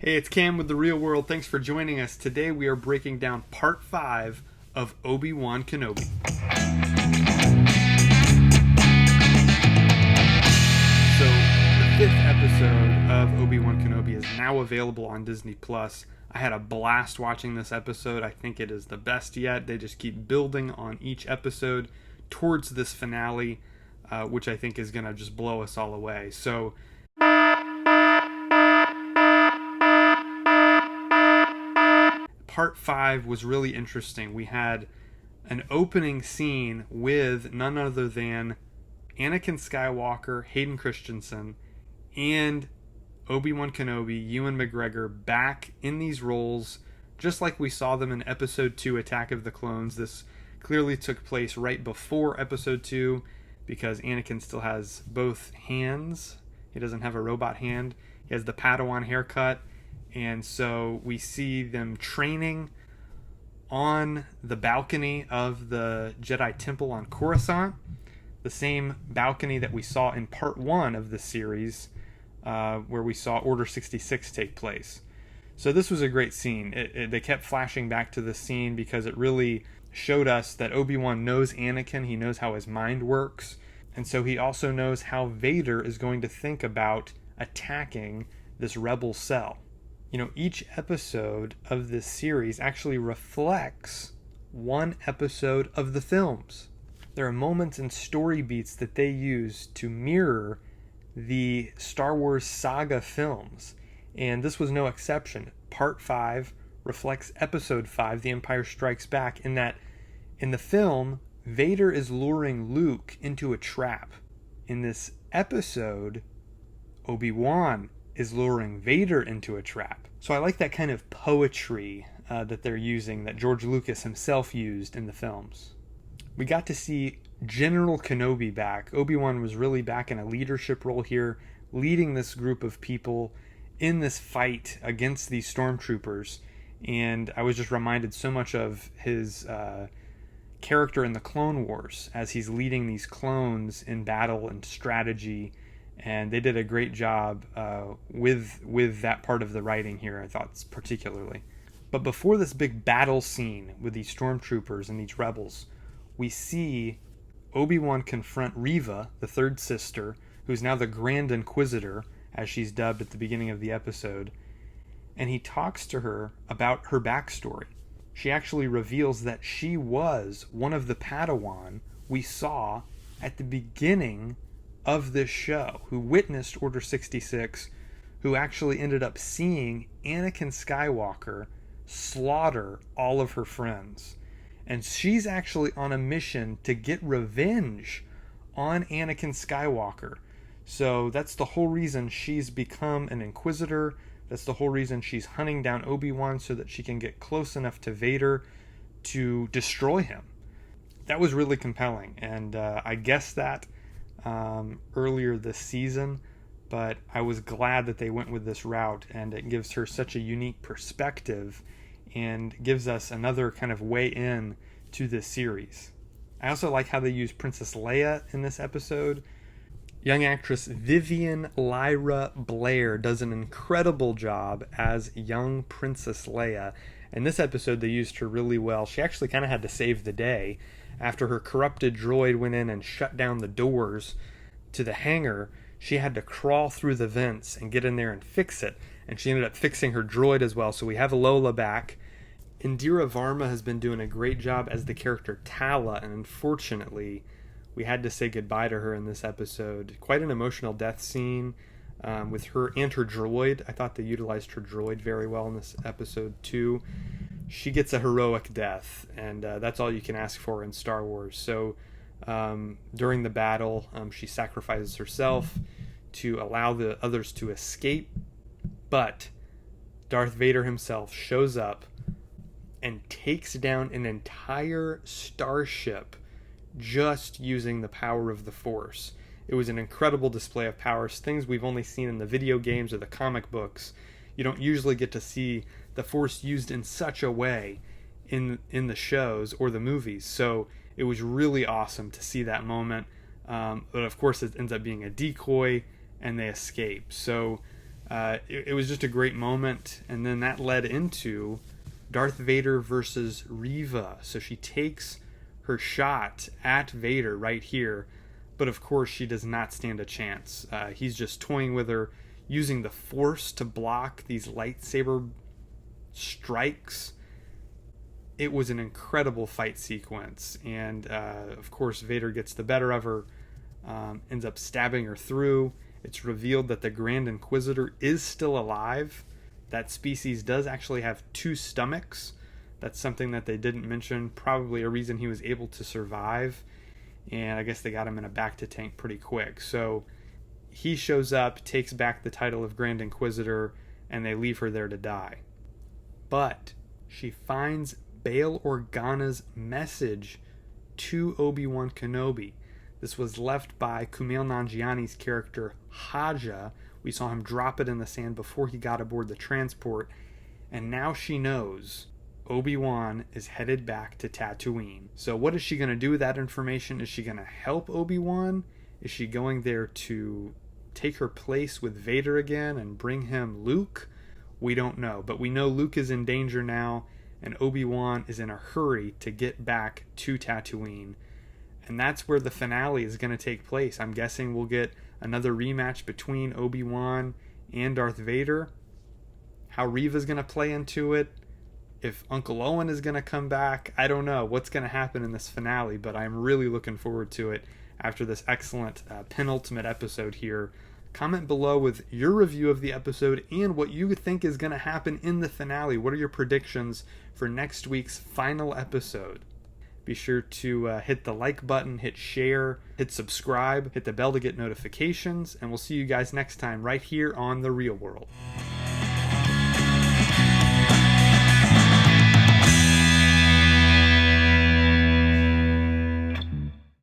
Hey, it's Cam with The Real World. Thanks for joining us. Today we are breaking down part 5 of Obi-Wan Kenobi. So, the 5th episode of Obi-Wan Kenobi is now available on Disney+. I had a blast watching this episode. I think it is the best yet. They just keep building on each episode towards this finale, which I think is going to just blow us all away. So, part 5 was really interesting. We had an opening scene with none other than Anakin Skywalker, Hayden Christensen, and Obi-Wan Kenobi, Ewan McGregor, back in these roles, just like we saw them in Episode 2, Attack of the Clones. This clearly took place right before Episode 2, because Anakin still has both hands. He doesn't have a robot hand. He has the Padawan haircut. And so we see them training on the balcony of the Jedi Temple on Coruscant, the same balcony that we saw in part 1 of the series, where we saw Order 66 take place. So this was a great scene. They kept flashing back to this scene because it really showed us that Obi-Wan knows Anakin. He knows how his mind works. And so he also knows how Vader is going to think about attacking this rebel cell. You know, each episode of this series actually reflects one episode of the films. There are moments and story beats that they use to mirror the Star Wars saga films, and this was no exception. Part 5 reflects Episode 5, The Empire Strikes Back, in that in the film, Vader is luring Luke into a trap. In this episode, Obi-Wan is luring Vader into a trap. So I like that kind of poetry that they're using, that George Lucas himself used in the films. We got to see General Kenobi back. Obi-Wan was really back in a leadership role here, leading this group of people in this fight against these stormtroopers. And I was just reminded so much of his character in the Clone Wars as he's leading these clones in battle and strategy. And they did a great job with that part of the writing here, I thought, particularly. But before this big battle scene with these stormtroopers and these rebels, we see Obi-Wan confront Reva, the third sister, who's now the Grand Inquisitor, as she's dubbed at the beginning of the episode. And he talks to her about her backstory. She actually reveals that she was one of the Padawan we saw at the beginning of this show, who witnessed Order 66, who actually ended up seeing Anakin Skywalker slaughter all of her friends. And she's actually on a mission to get revenge on Anakin Skywalker. So that's the whole reason she's become an Inquisitor. That's the whole reason she's hunting down Obi-Wan, so that she can get close enough to Vader to destroy him. That was really compelling, and I guessed that earlier this season, but I was glad that they went with this route, and it gives her such a unique perspective and gives us another kind of way in to this series. I also like how they use Princess Leia in this episode. Young actress Vivian Lyra Blair does an incredible job as young Princess Leia. In this episode, they used her really well. She actually kind of had to save the day. After her corrupted droid went in and shut down the doors to the hangar, she had to crawl through the vents and get in there and fix it. And she ended up fixing her droid as well. So we have Lola back. Indira Varma has been doing a great job as the character Tala, and unfortunately, we had to say goodbye to her in this episode. Quite an emotional death scene with her and her droid. I thought they utilized her droid very well in this episode too. She gets a heroic death, and that's all you can ask for in Star Wars. So during the battle, she sacrifices herself to allow the others to escape, but Darth Vader himself shows up and takes down an entire starship just using the power of the Force. It was an incredible display of powers, things we've only seen in the video games or the comic books. You don't usually get to see the Force used in such a way in the shows or the movies. So it was really awesome to see that moment. But of course it ends up being a decoy and they escape. So It was just a great moment, and then that led into Darth Vader versus Reva. So she takes her shot at Vader right here, but of course she does not stand a chance. He's just toying with her, using the Force to block these lightsaber strikes. It was an incredible fight sequence, and of course Vader gets the better of her, ends up stabbing her through. It's revealed that the Grand Inquisitor is still alive. That species does actually have 2 stomachs. That's something that they didn't mention, probably a reason he was able to survive, and I guess they got him in a back-to-tank pretty quick. So he shows up, takes back the title of Grand Inquisitor, and they leave her there to die. But she finds Bail Organa's message to Obi-Wan Kenobi. This was left by Kumail Nanjiani's character Haja. We saw him drop it in the sand before he got aboard the transport, and now she knows Obi-Wan is headed back to Tatooine. So what is she going to do with that information? Is she going to help Obi-Wan? Is she going there to take her place with Vader again and bring him Luke? We don't know, but we know Luke is in danger now, and Obi-Wan is in a hurry to get back to Tatooine. And that's where the finale is going to take place. I'm guessing we'll get another rematch between Obi-Wan and Darth Vader. How Reva's going to play into it, if Uncle Owen is going to come back, I don't know what's going to happen in this finale, but I'm really looking forward to it after this excellent penultimate episode here. Comment below with your review of the episode and what you think is going to happen in the finale. What are your predictions for next week's final episode? Be sure to hit the like button, hit share, hit subscribe, hit the bell to get notifications, and we'll see you guys next time right here on The Real World.